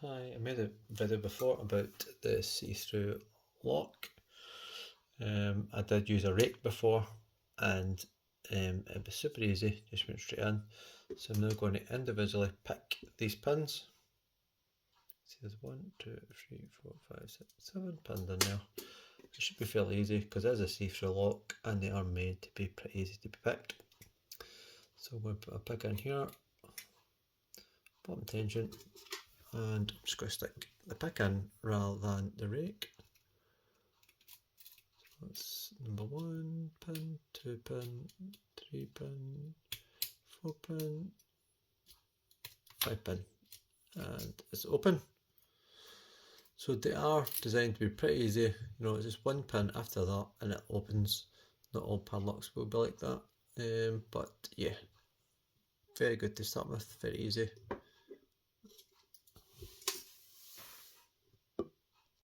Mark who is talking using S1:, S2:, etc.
S1: Hi, I made a video before about the see-through lock. I did use a rake before and it was super easy, just went straight in. So I'm now going to individually pick these pins. See, there's 1, 2, 3, 4, 5, 6, 7 pins in there. It should be fairly easy because it is a see-through lock and they are made to be pretty easy to be picked. So we'll put a pick in here, bottom tension, and I'm just going to stick the pick in rather than the rake. That's number 1 pin, 2 pin, 3 pin, 4 pin, 5 pin, and it's open. So they are designed to be pretty easy, it's just 1 pin after that and it opens. Not all padlocks will be like that, but yeah, very good to start with, very easy.